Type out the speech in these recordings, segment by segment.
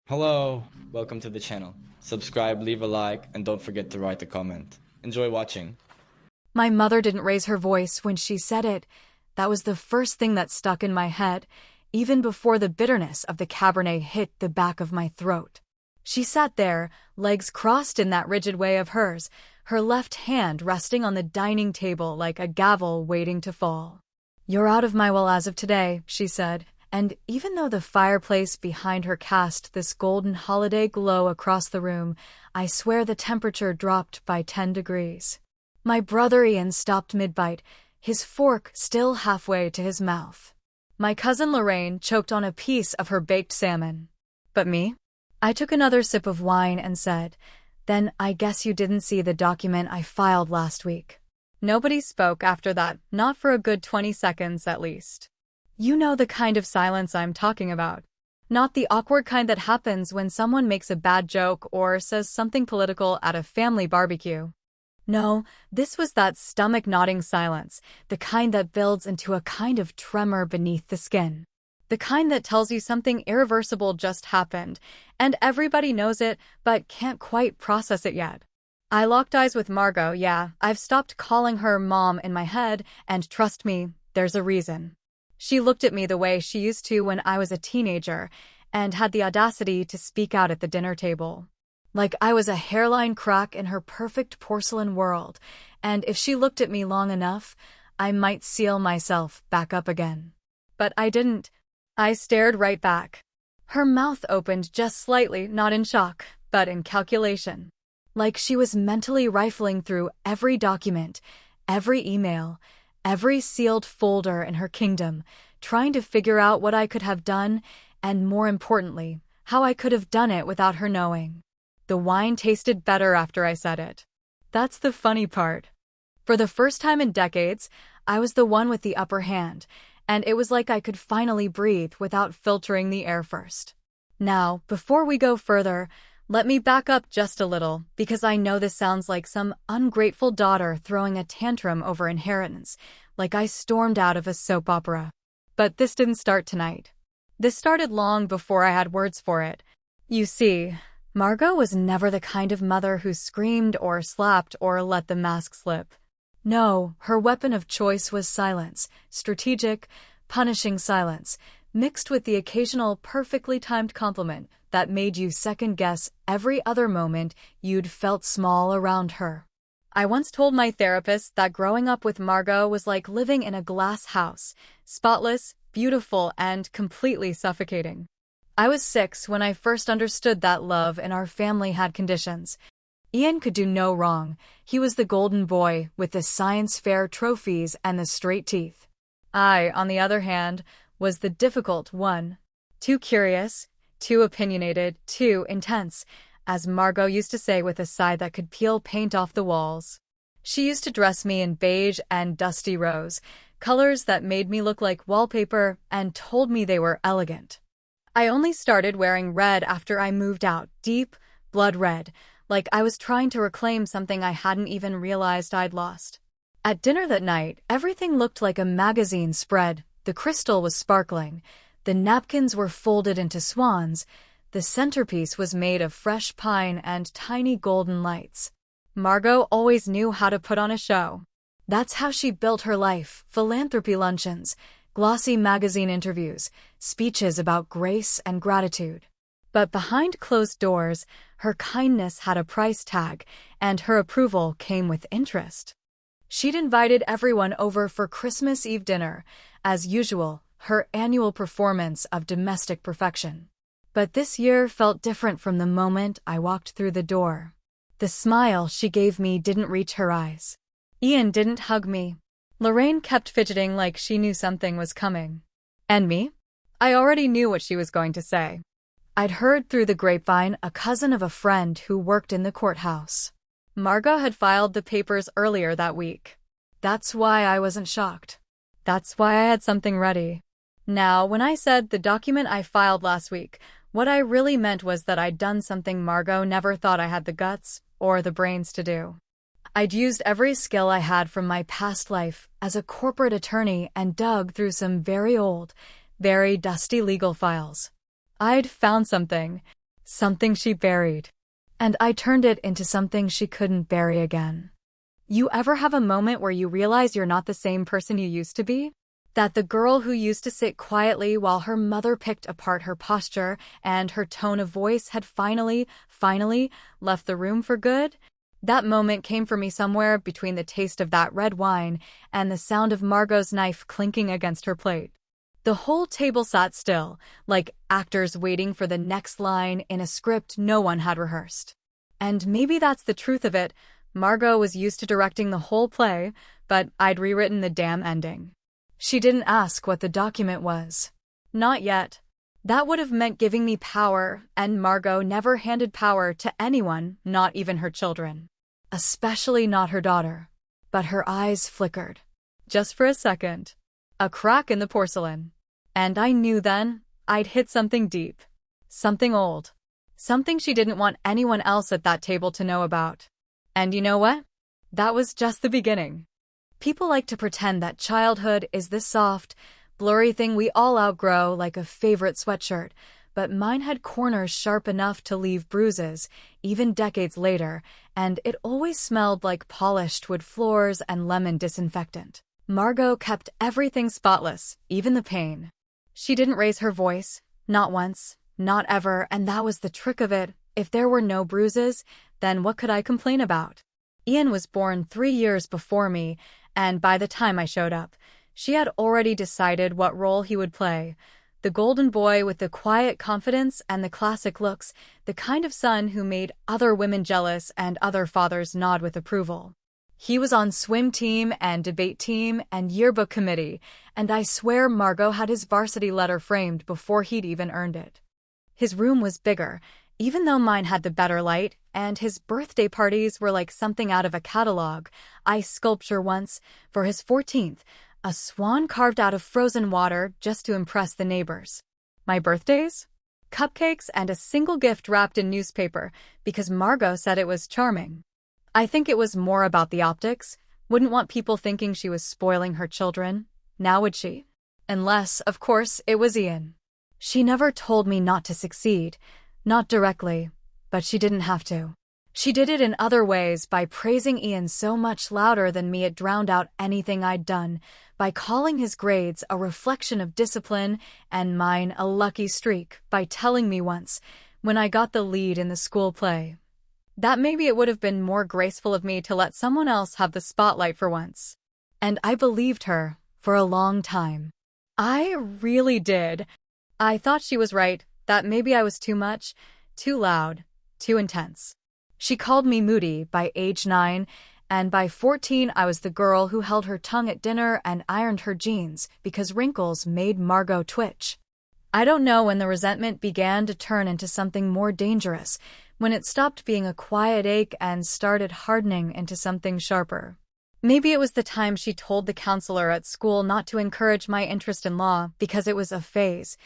Hello, welcome to the channel. Subscribe, leave a like, and don't forget to write a comment. Enjoy watching. My mother didn't raise her voice when she said it. That was the first thing that stuck in my head, even before the bitterness of the Cabernet hit the back of my throat. She sat there, legs crossed in that rigid way of hers, her left hand resting on the dining table like a gavel waiting to fall. "You're out of my will as of today," she said, and even though the fireplace behind her cast this golden holiday glow across the room, I swear the temperature dropped by 10 degrees. My brother Ian stopped mid-bite, his fork still halfway to his mouth. My cousin Lorraine choked on a piece of her baked salmon. But me? I took another sip of wine and said, "Then I guess you didn't see the document I filed last week." Nobody spoke after that, not for a good 20 seconds at least. You know the kind of silence I'm talking about. Not the awkward kind that happens when someone makes a bad joke or says something political at a family barbecue. No, this was that stomach-knotting silence, the kind that builds into a kind of tremor beneath the skin. The kind that tells you something irreversible just happened, and everybody knows it but can't quite process it yet. I locked eyes with Margot. Yeah, I've stopped calling her mom in my head, and trust me, there's a reason. She looked at me the way she used to when I was a teenager, and had the audacity to speak out at the dinner table. Like I was a hairline crack in her perfect porcelain world, and if she looked at me long enough, I might seal myself back up again. But I didn't. I stared right back. Her mouth opened just slightly, not in shock, but in calculation. Like she was mentally rifling through every document, every email, every sealed folder in her kingdom, trying to figure out what I could have done, and more importantly, how I could have done it without her knowing. The wine tasted better after I said it. That's the funny part. For the first time in decades, I was the one with the upper hand, and it was like I could finally breathe without filtering the air first. Now, before we go further, let me back up just a little, because I know this sounds like some ungrateful daughter throwing a tantrum over inheritance, like I stormed out of a soap opera. But this didn't start tonight. This started long before I had words for it. You see, Margot was never the kind of mother who screamed or slapped or let the mask slip. No, her weapon of choice was silence, strategic, punishing silence, mixed with the occasional perfectly timed compliment that made you second-guess every other moment you'd felt small around her. I once told my therapist that growing up with Margot was like living in a glass house, spotless, beautiful, and completely suffocating. I was 6 when I first understood that love in our family had conditions. Ian could do no wrong. He was the golden boy with the science fair trophies and the straight teeth. I, on the other hand, was the difficult one. Too curious, too opinionated, too intense, as Margot used to say with a sigh that could peel paint off the walls. She used to dress me in beige and dusty rose, colors that made me look like wallpaper and told me they were elegant. I only started wearing red after I moved out, deep, blood red, like I was trying to reclaim something I hadn't even realized I'd lost. At dinner that night, everything looked like a magazine spread. The crystal was sparkling. The napkins were folded into swans. The centerpiece was made of fresh pine and tiny golden lights. Margot always knew how to put on a show. That's how she built her life: philanthropy luncheons, glossy magazine interviews, speeches about grace and gratitude. But behind closed doors, her kindness had a price tag, and her approval came with interest. She'd invited everyone over for Christmas Eve dinner, as usual, her annual performance of domestic perfection. But this year felt different from the moment I walked through the door. The smile she gave me didn't reach her eyes. Ian didn't hug me. Lorraine kept fidgeting like she knew something was coming. And me? I already knew what she was going to say. I'd heard through the grapevine a cousin of a friend who worked in the courthouse. Margot had filed the papers earlier that week. That's why I wasn't shocked. That's why I had something ready. Now, when I said the document I filed last week, what I really meant was that I'd done something Margot never thought I had the guts or the brains to do. I'd used every skill I had from my past life as a corporate attorney and dug through some very old, very dusty legal files. I'd found something. something she buried. And I turned it into something she couldn't bury again. You ever have a moment where you realize you're not the same person you used to be? That the girl who used to sit quietly while her mother picked apart her posture and her tone of voice had finally left the room for good? That moment came for me somewhere between the taste of that red wine and the sound of Margot's knife clinking against her plate. The whole table sat still, like actors waiting for the next line in a script no one had rehearsed. And maybe that's the truth of it. Margot was used to directing the whole play, but I'd rewritten the damn ending. She didn't ask what the document was. Not yet. That would have meant giving me power, and Margot never handed power to anyone, not even her children. Especially not her daughter. But her eyes flickered. Just for a second. A crack in the porcelain. And I knew then I'd hit something deep. Something old. Something she didn't want anyone else at that table to know about. And you know what? That was just the beginning. People like to pretend that childhood is this soft, blurry thing we all outgrow like a favorite sweatshirt, but mine had corners sharp enough to leave bruises, even decades later, and it always smelled like polished wood floors and lemon disinfectant. Margot kept everything spotless, even the pain. She didn't raise her voice, not once, not ever, and that was the trick of it. If there were no bruises, then what could I complain about? Ian was born 3 years before me, and by the time I showed up, she had already decided what role he would play. The golden boy with the quiet confidence and the classic looks, the kind of son who made other women jealous and other fathers nod with approval. He was on swim team and debate team and yearbook committee, and I swear Margot had his varsity letter framed before he'd even earned it. His room was bigger, even though mine had the better light, and his birthday parties were like something out of a catalog. I sculpture once, for his 14th, a swan carved out of frozen water just to impress the neighbors. My birthdays? Cupcakes and a single gift wrapped in newspaper, because Margot said it was charming. I think it was more about the optics. Wouldn't want people thinking she was spoiling her children. Now would she? Unless, of course, it was Ian. She never told me not to succeed. Not directly, but she didn't have to. She did it in other ways by praising Ian so much louder than me it drowned out anything I'd done, by calling his grades a reflection of discipline and mine a lucky streak, by telling me once, when I got the lead in the school play, that maybe it would have been more graceful of me to let someone else have the spotlight for once. And I believed her for a long time. I really did. I thought she was right, that maybe I was too much, too loud, too intense. She called me moody by age 9, and by 14 I was the girl who held her tongue at dinner and ironed her jeans because wrinkles made Margot twitch. I don't know when the resentment began to turn into something more dangerous, when it stopped being a quiet ache and started hardening into something sharper. Maybe it was the time she told the counselor at school not to encourage my interest in law because it was a phase.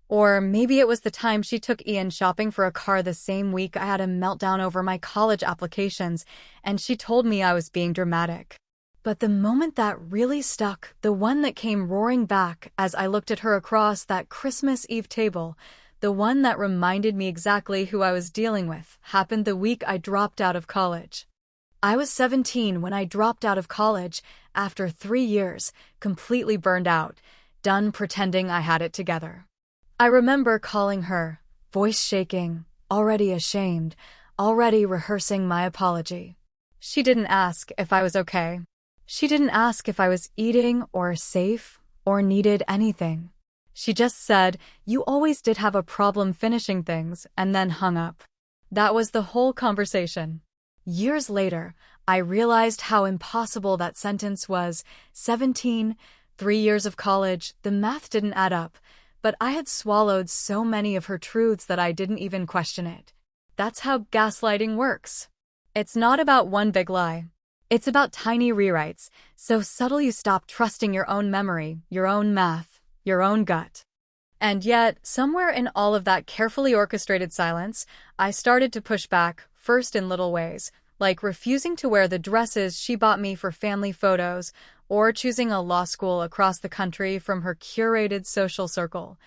Or maybe it was the time she took Ian shopping for a car the same week I had a meltdown over my college applications, and she told me I was being dramatic. But the moment that really stuck, the one that came roaring back as I looked at her across that Christmas Eve table, the one that reminded me exactly who I was dealing with, happened the week I dropped out of college. I was 17 when I dropped out of college after 3 years, completely burned out, done pretending I had it together. I remember calling her, voice shaking, already ashamed, already rehearsing my apology. She didn't ask if I was okay. She didn't ask if I was eating or safe or needed anything. She just said, "You always did have a problem finishing things," and then hung up. That was the whole conversation. Years later, I realized how impossible that sentence was. 17, 3 years of college, the math didn't add up. But I had swallowed so many of her truths that I didn't even question it. That's how gaslighting works. It's not about one big lie. It's about tiny rewrites, so subtle you stop trusting your own memory, your own math, your own gut. And yet, somewhere in all of that carefully orchestrated silence, I started to push back, first in little ways, like refusing to wear the dresses she bought me for family photos, or choosing a law school across the country from her curated social circle.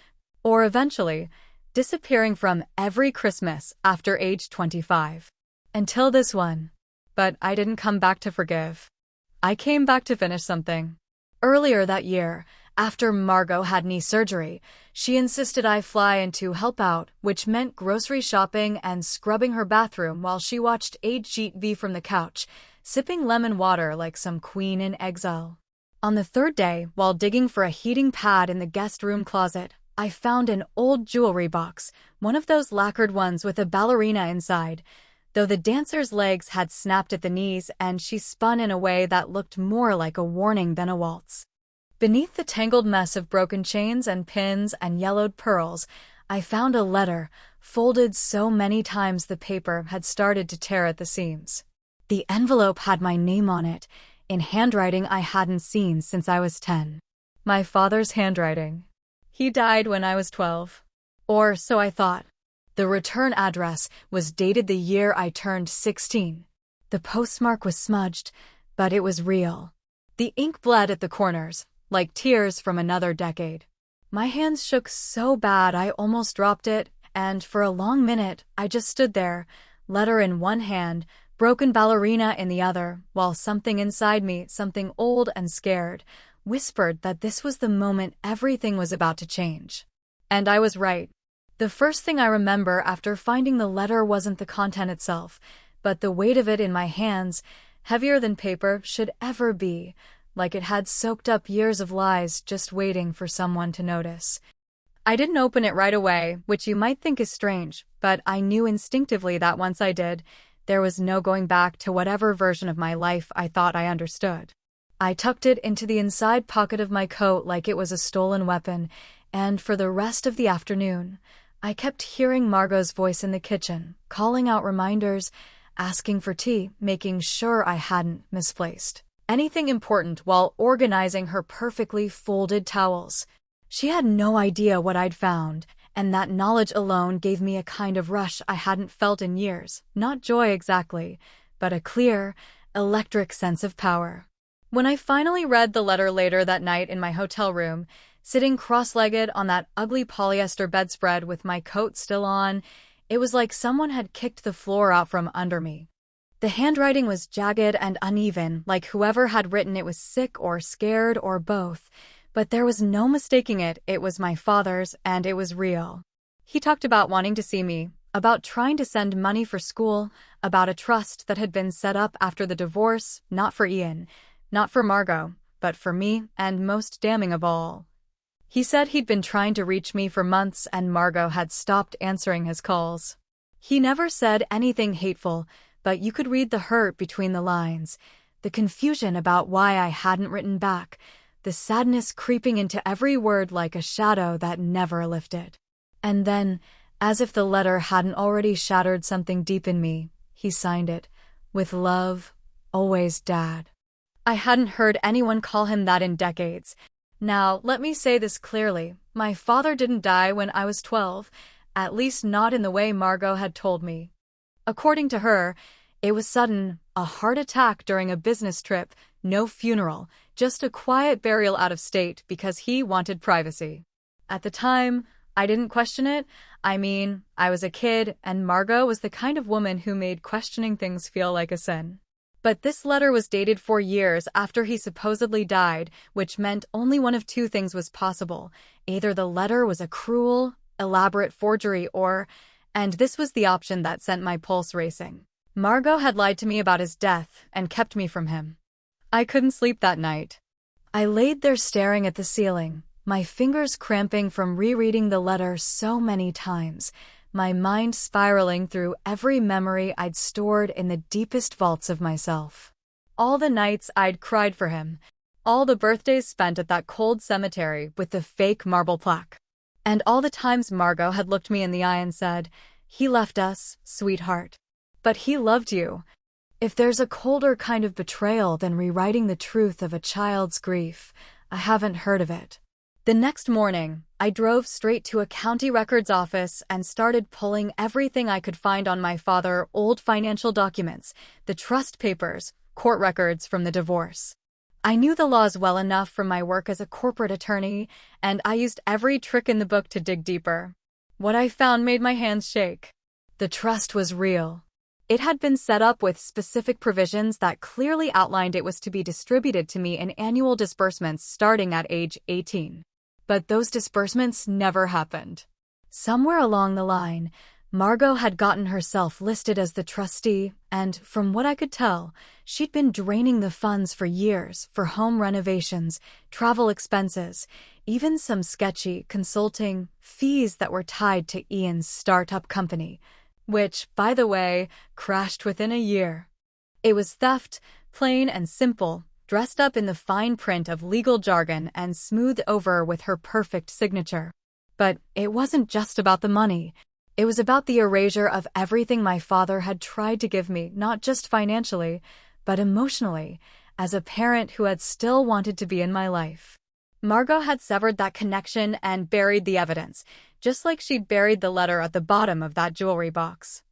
Or eventually, disappearing from every Christmas after age 25. Until this one. But I didn't come back to forgive. I came back to finish something. Earlier that year, after Margot had knee surgery, she insisted I fly in to help out, which meant grocery shopping and scrubbing her bathroom while she watched HGTV from the couch, sipping lemon water like some queen in exile. On the third day, while digging for a heating pad in the guest room closet, I found an old jewelry box, one of those lacquered ones with a ballerina inside, though the dancer's legs had snapped at the knees and she spun in a way that looked more like a warning than a waltz. Beneath the tangled mess of broken chains and pins and yellowed pearls, I found a letter, folded so many times the paper had started to tear at the seams. The envelope had my name on it, in handwriting I hadn't seen since I was 10. My father's handwriting. He died when I was 12. Or so I thought. The return address was dated the year I turned 16. The postmark was smudged, but it was real. The ink bled at the corners, like tears from another decade. My hands shook so bad I almost dropped it, and for a long minute I just stood there, letter in one hand, broken ballerina in the other, while something inside me, something old and scared, whispered that this was the moment everything was about to change. And I was right. The first thing I remember after finding the letter wasn't the content itself, but the weight of it in my hands, heavier than paper should ever be, like it had soaked up years of lies just waiting for someone to notice. I didn't open it right away, which you might think is strange, but I knew instinctively that once I did, there was no going back to whatever version of my life I thought I understood. I tucked it into the inside pocket of my coat like it was a stolen weapon, and for the rest of the afternoon, I kept hearing Margot's voice in the kitchen, calling out reminders, asking for tea, making sure I hadn't misplaced anything important while organizing her perfectly folded towels. She had no idea what I'd found, and that knowledge alone gave me a kind of rush I hadn't felt in years. Not joy exactly, but a clear, electric sense of power. When I finally read the letter later that night in my hotel room, sitting cross-legged on that ugly polyester bedspread with my coat still on, it was like someone had kicked the floor out from under me. The handwriting was jagged and uneven, like whoever had written it was sick or scared or both, but there was no mistaking it. It was my father's, and it was real. He talked about wanting to see me, about trying to send money for school, about a trust that had been set up after the divorce, not for Ian, not for Margot, but for me, and most damning of all. He said he'd been trying to reach me for months and Margot had stopped answering his calls. He never said anything hateful, but you could read the hurt between the lines, the confusion about why I hadn't written back, the sadness creeping into every word like a shadow that never lifted. And then, as if the letter hadn't already shattered something deep in me, he signed it, with love, always Dad. I hadn't heard anyone call him that in decades. Now, let me say this clearly. My father didn't die when I was 12, at least not in the way Margot had told me. According to her, it was sudden, a heart attack during a business trip, no funeral, just a quiet burial out of state because he wanted privacy. At the time, I didn't question it. I mean, I was a kid, and Margot was the kind of woman who made questioning things feel like a sin. But this letter was dated 4 years after he supposedly died, which meant only one of two things was possible. Either the letter was a cruel, elaborate forgery or, and this was the option that sent my pulse racing, Margot had lied to me about his death and kept me from him. I couldn't sleep that night. I laid there staring at the ceiling, my fingers cramping from rereading the letter so many times, my mind spiraling through every memory I'd stored in the deepest vaults of myself. All the nights I'd cried for him, all the birthdays spent at that cold cemetery with the fake marble plaque, and all the times Margot had looked me in the eye and said, "He left us, sweetheart. But he loved you." If there's a colder kind of betrayal than rewriting the truth of a child's grief, I haven't heard of it. The next morning, I drove straight to a county records office and started pulling everything I could find on my father, old financial documents, the trust papers, court records from the divorce. I knew the laws well enough from my work as a corporate attorney, and I used every trick in the book to dig deeper. What I found made my hands shake. The trust was real. It had been set up with specific provisions that clearly outlined it was to be distributed to me in annual disbursements starting at age 18. But those disbursements never happened. Somewhere along the line, Margot had gotten herself listed as the trustee, and from what I could tell, she'd been draining the funds for years for home renovations, travel expenses, even some sketchy consulting fees that were tied to Ian's startup company, which, by the way, crashed within a year. It was theft, plain and simple, dressed up in the fine print of legal jargon and smoothed over with her perfect signature. But it wasn't just about the money. It was about the erasure of everything my father had tried to give me, not just financially, but emotionally, as a parent who had still wanted to be in my life. Margot had severed that connection and buried the evidence, just like she'd buried the letter at the bottom of that jewelry box.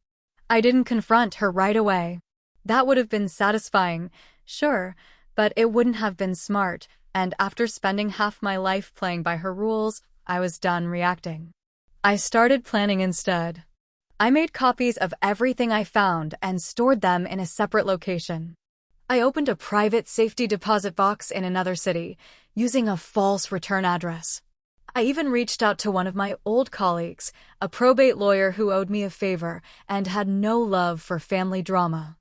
I didn't confront her right away. That would have been satisfying, sure, but it wouldn't have been smart, and after spending half my life playing by her rules, I was done reacting. I started planning instead. I made copies of everything I found and stored them in a separate location. I opened a private safety deposit box in another city, using a false return address. I even reached out to one of my old colleagues, a probate lawyer who owed me a favor and had no love for family drama.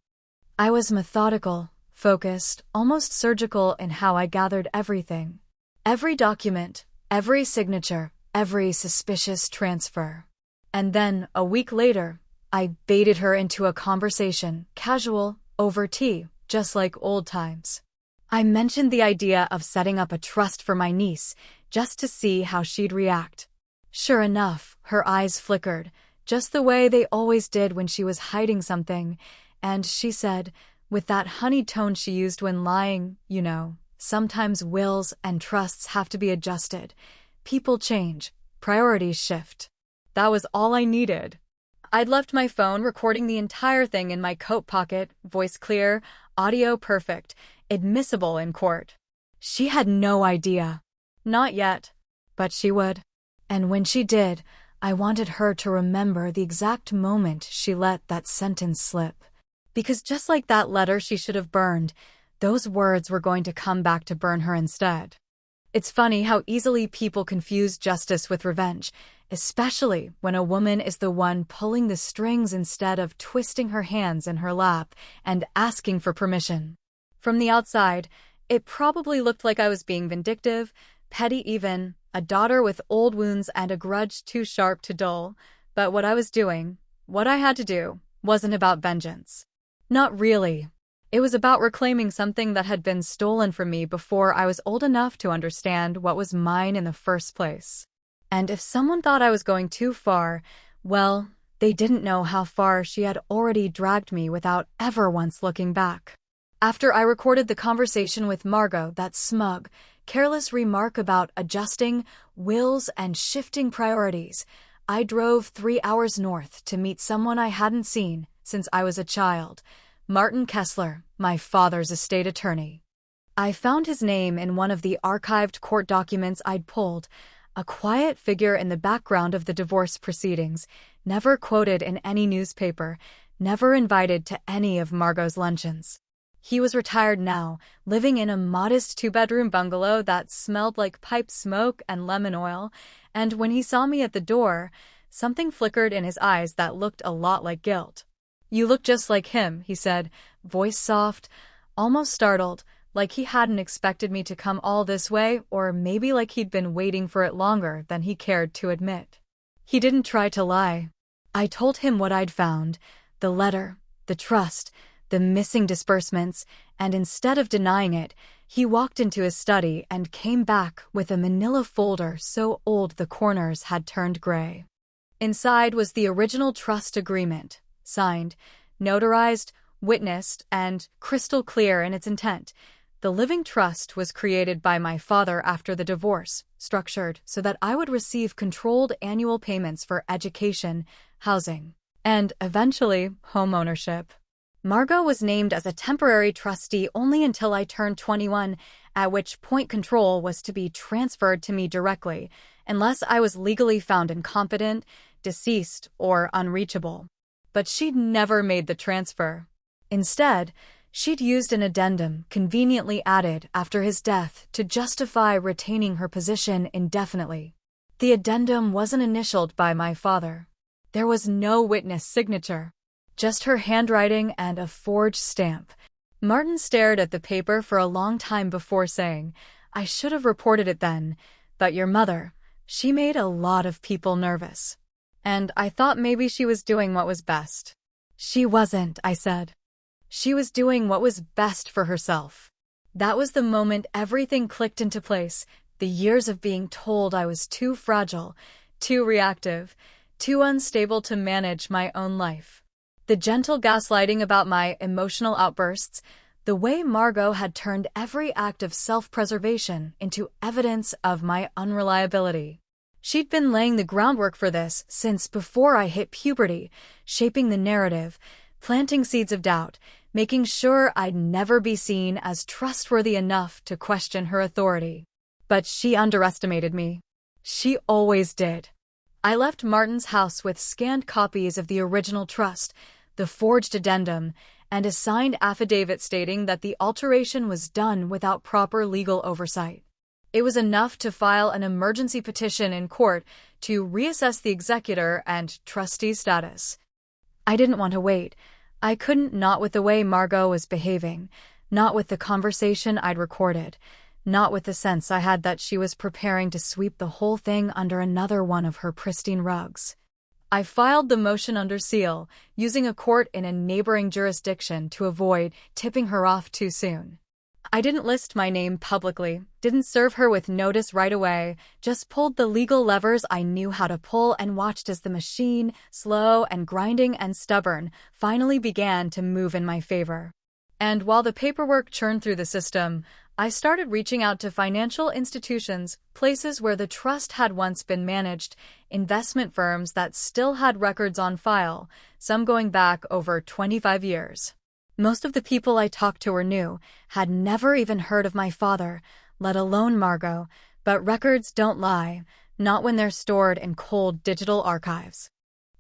I was methodical, focused, almost surgical in how I gathered everything. Every document, every signature, every suspicious transfer. And then, a week later, I baited her into a conversation, casual, over tea, just like old times. I mentioned the idea of setting up a trust for my niece, just to see how she'd react. Sure enough, her eyes flickered, just the way they always did when she was hiding something, and she said, with that honeyed tone she used when lying, sometimes wills and trusts have to be adjusted. People change, priorities shift. That was all I needed. I'd left my phone recording the entire thing in my coat pocket, voice clear, audio perfect, admissible in court. She had no idea. Not yet, but she would. And when she did, I wanted her to remember the exact moment she let that sentence slip. Because just like that letter she should have burned, those words were going to come back to burn her instead. It's funny how easily people confuse justice with revenge, especially when a woman is the one pulling the strings instead of twisting her hands in her lap and asking for permission. From the outside, it probably looked like I was being vindictive, petty even, a daughter with old wounds and a grudge too sharp to dull, but what I was doing, what I had to do, wasn't about vengeance. Not really. It was about reclaiming something that had been stolen from me before I was old enough to understand what was mine in the first place. And if someone thought I was going too far, well, they didn't know how far she had already dragged me without ever once looking back. After I recorded the conversation with Margot, that smug, careless remark about adjusting wills and shifting priorities, I drove 3 hours north to meet someone I hadn't seen since I was a child, Martin Kessler, my father's estate attorney. I found his name in one of the archived court documents I'd pulled, a quiet figure in the background of the divorce proceedings, never quoted in any newspaper, never invited to any of Margot's luncheons. He was retired now, living in a modest 2-bedroom bungalow that smelled like pipe smoke and lemon oil, and when he saw me at the door, something flickered in his eyes that looked a lot like guilt. "You look just like him," he said, voice soft, almost startled, like he hadn't expected me to come all this way, or maybe like he'd been waiting for it longer than he cared to admit. He didn't try to lie. I told him what I'd found, the letter, the trust, the missing disbursements, and instead of denying it, he walked into his study and came back with a manila folder so old the corners had turned gray. Inside was the original trust agreement, signed, notarized, witnessed, and crystal clear in its intent. The living trust was created by my father after the divorce, structured so that I would receive controlled annual payments for education, housing, and eventually home ownership. Margot was named as a temporary trustee only until I turned 21, at which point control was to be transferred to me directly, unless I was legally found incompetent, deceased, or unreachable. But she'd never made the transfer. Instead, she'd used an addendum conveniently added after his death to justify retaining her position indefinitely. The addendum wasn't initialed by my father. There was no witness signature, just her handwriting and a forged stamp. Martin stared at the paper for a long time before saying, "I should have reported it then, but your mother, she made a lot of people nervous. And I thought maybe she was doing what was best." "She wasn't," I said. "She was doing what was best for herself." That was the moment everything clicked into place. The years of being told I was too fragile, too reactive, too unstable to manage my own life. The gentle gaslighting about my emotional outbursts, the way Margot had turned every act of self-preservation into evidence of my unreliability. She'd been laying the groundwork for this since before I hit puberty, shaping the narrative, planting seeds of doubt, making sure I'd never be seen as trustworthy enough to question her authority. But she underestimated me. She always did. I left Martin's house with scanned copies of the original trust, the forged addendum, and a signed affidavit stating that the alteration was done without proper legal oversight. It was enough to file an emergency petition in court to reassess the executor and trustee status. I didn't want to wait. I couldn't, not with the way Margot was behaving, not with the conversation I'd recorded, not with the sense I had that she was preparing to sweep the whole thing under another one of her pristine rugs. I filed the motion under seal, using a court in a neighboring jurisdiction to avoid tipping her off too soon. I didn't list my name publicly, didn't serve her with notice right away, just pulled the legal levers I knew how to pull and watched as the machine, slow and grinding and stubborn, finally began to move in my favor. And while the paperwork churned through the system, I started reaching out to financial institutions, places where the trust had once been managed, investment firms that still had records on file, some going back over 25 years. Most of the people I talked to were new, had never even heard of my father, let alone Margot, but records don't lie, not when they're stored in cold digital archives.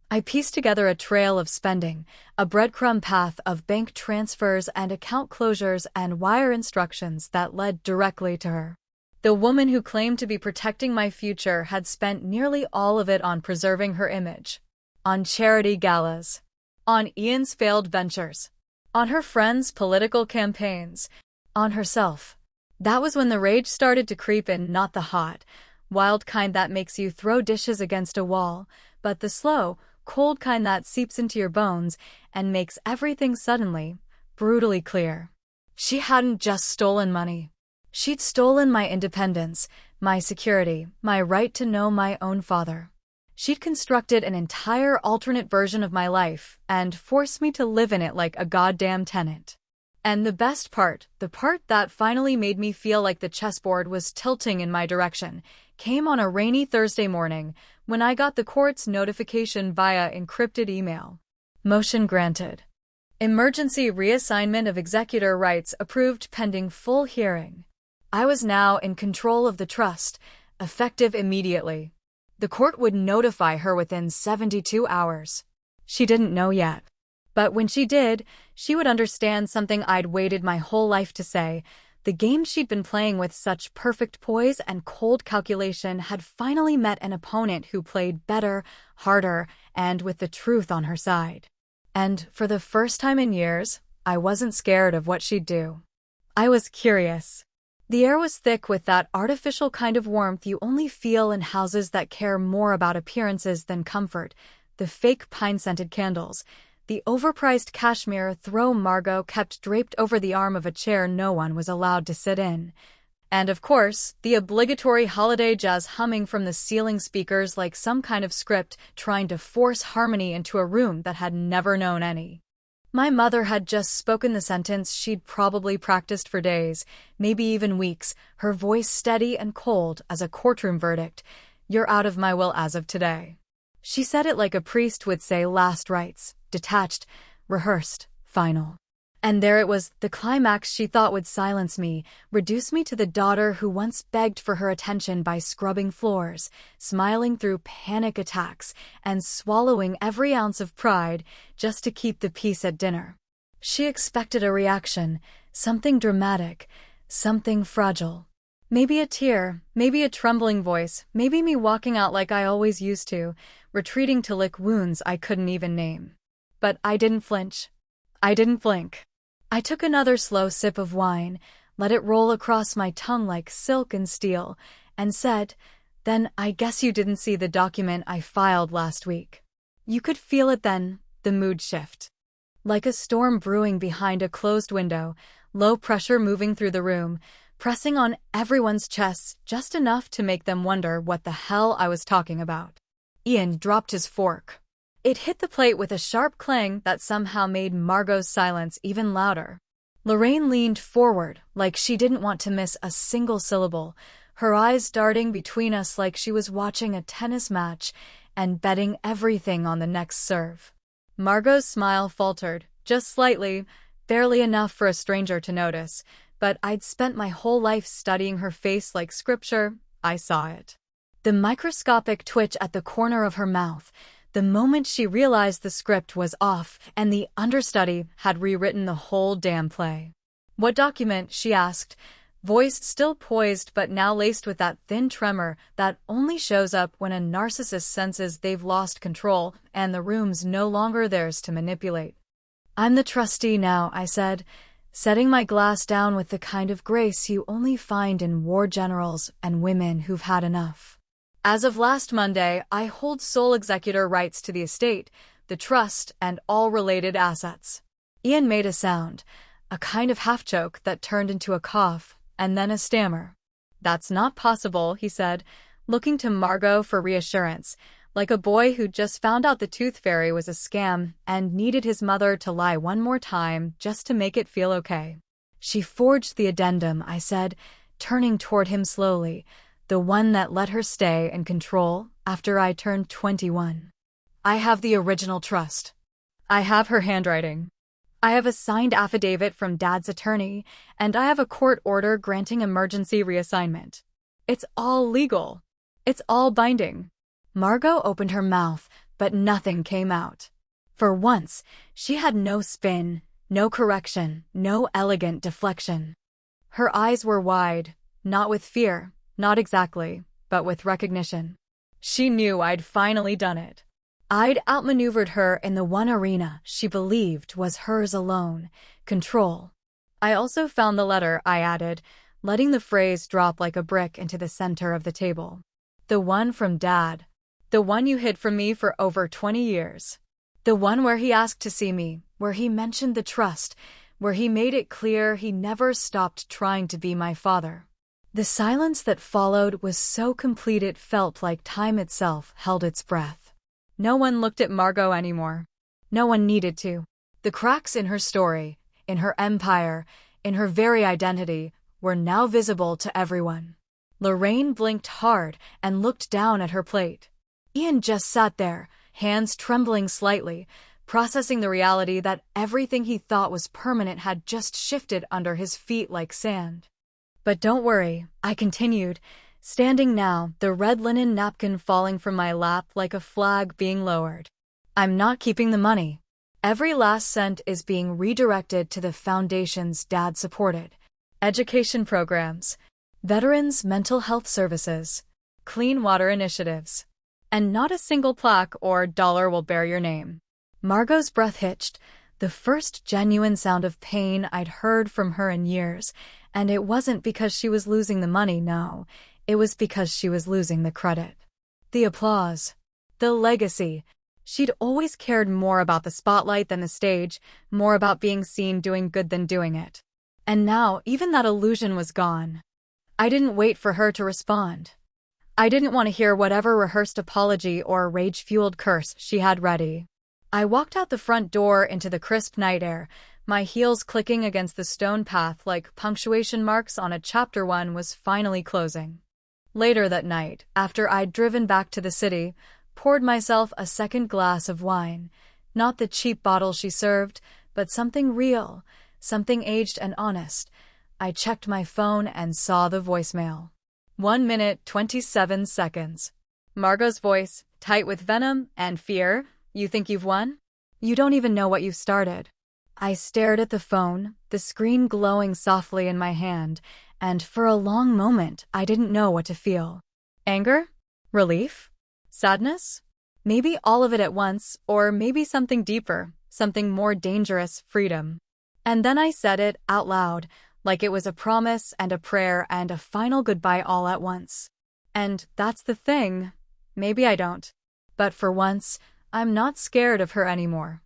I pieced together a trail of spending, a breadcrumb path of bank transfers and account closures and wire instructions that led directly to her. The woman who claimed to be protecting my future had spent nearly all of it on preserving her image. On charity galas. On Ian's failed ventures. On her friends' political campaigns. On herself. That was when the rage started to creep in, not the hot, wild kind that makes you throw dishes against a wall, but the slow, cold kind that seeps into your bones and makes everything suddenly, brutally clear. She hadn't just stolen money. She'd stolen my independence, my security, my right to know my own father. She'd constructed an entire alternate version of my life and forced me to live in it like a goddamn tenant. And the best part, the part that finally made me feel like the chessboard was tilting in my direction, came on a rainy Thursday morning when I got the court's notification via encrypted email. Motion granted. Emergency reassignment of executor rights approved pending full hearing. I was now in control of the trust, effective immediately. The court would notify her within 72 hours. She didn't know yet. But when she did, she would understand something I'd waited my whole life to say. The game she'd been playing with such perfect poise and cold calculation had finally met an opponent who played better, harder, and with the truth on her side. And for the first time in years, I wasn't scared of what she'd do. I was curious. The air was thick with that artificial kind of warmth you only feel in houses that care more about appearances than comfort, the fake pine-scented candles, the overpriced cashmere throw Margot kept draped over the arm of a chair no one was allowed to sit in. And of course, the obligatory holiday jazz humming from the ceiling speakers like some kind of script trying to force harmony into a room that had never known any. My mother had just spoken the sentence she'd probably practiced for days, maybe even weeks, her voice steady and cold as a courtroom verdict. "You're out of my will as of today." She said it like a priest would say last rites, detached, rehearsed, final. And there it was, the climax she thought would silence me, reduce me to the daughter who once begged for her attention by scrubbing floors, smiling through panic attacks, and swallowing every ounce of pride just to keep the peace at dinner. She expected a reaction, something dramatic, something fragile. Maybe a tear, maybe a trembling voice, maybe me walking out like I always used to, retreating to lick wounds I couldn't even name. But I didn't flinch. I didn't blink. I took another slow sip of wine, let it roll across my tongue like silk and steel, and said, "Then I guess you didn't see the document I filed last week." You could feel it then, the mood shift. Like a storm brewing behind a closed window, low pressure moving through the room, pressing on everyone's chests just enough to make them wonder what the hell I was talking about. Ian dropped his fork. It hit the plate with a sharp clang that somehow made Margot's silence even louder. Lorraine leaned forward like she didn't want to miss a single syllable, her eyes darting between us like she was watching a tennis match and betting everything on the next serve. Margot's smile faltered, just slightly, barely enough for a stranger to notice, but I'd spent my whole life studying her face like scripture. I saw it. The microscopic twitch at the corner of her mouth, the moment she realized the script was off and the understudy had rewritten the whole damn play. "What document?" she asked, voice still poised but now laced with that thin tremor that only shows up when a narcissist senses they've lost control and the room's no longer theirs to manipulate. "I'm the trustee now," I said, setting my glass down with the kind of grace you only find in war generals and women who've had enough. "As of last Monday, I hold sole executor rights to the estate, the trust, and all related assets." Ian made a sound, a kind of half-choke that turned into a cough, and then a stammer. "That's not possible," he said, looking to Margot for reassurance, like a boy who'd just found out the tooth fairy was a scam and needed his mother to lie one more time just to make it feel okay. "She forged the addendum," I said, turning toward him slowly, "the one that let her stay in control after I turned 21. I have the original trust. I have her handwriting. I have a signed affidavit from Dad's attorney, and I have a court order granting emergency reassignment. It's all legal. It's all binding." Margot opened her mouth, but nothing came out. For once, she had no spin, no correction, no elegant deflection. Her eyes were wide, not with fear, not exactly, but with recognition. She knew I'd finally done it. I'd outmaneuvered her in the one arena she believed was hers alone, control. "I also found the letter," I added, letting the phrase drop like a brick into the center of the table. "The one from Dad. The one you hid from me for over 20 years. The one where he asked to see me, where he mentioned the trust, where he made it clear he never stopped trying to be my father." The silence that followed was so complete it felt like time itself held its breath. No one looked at Margot anymore. No one needed to. The cracks in her story, in her empire, in her very identity, were now visible to everyone. Lorraine blinked hard and looked down at her plate. Ian just sat there, hands trembling slightly, processing the reality that everything he thought was permanent had just shifted under his feet like sand. "But don't worry," I continued, standing now, the red linen napkin falling from my lap like a flag being lowered. "I'm not keeping the money. Every last cent is being redirected to the foundations Dad supported. Education programs, veterans' mental health services, clean water initiatives. And not a single plaque or dollar will bear your name." Margot's breath hitched, the first genuine sound of pain I'd heard from her in years, and it wasn't because she was losing the money, no. It was because she was losing the credit. The applause. The legacy. She'd always cared more about the spotlight than the stage, more about being seen doing good than doing it. And now, even that illusion was gone. I didn't wait for her to respond. I didn't want to hear whatever rehearsed apology or rage-fueled curse she had ready. I walked out the front door into the crisp night air, my heels clicking against the stone path like punctuation marks on a chapter one was finally closing. Later that night, after I'd driven back to the city, poured myself a second glass of wine, not the cheap bottle she served, but something real, something aged and honest. I checked my phone and saw the voicemail. 1 minute, 27 seconds. Margot's voice, tight with venom and fear. You think you've won? You don't even know what you've started. I stared at the phone, the screen glowing softly in my hand, and for a long moment I didn't know what to feel. Anger? Relief? Sadness? Maybe all of it at once, or maybe something deeper, something more dangerous, freedom. And then I said it out loud, like it was a promise and a prayer and a final goodbye all at once. And that's the thing. Maybe I don't. But for once, I'm not scared of her anymore.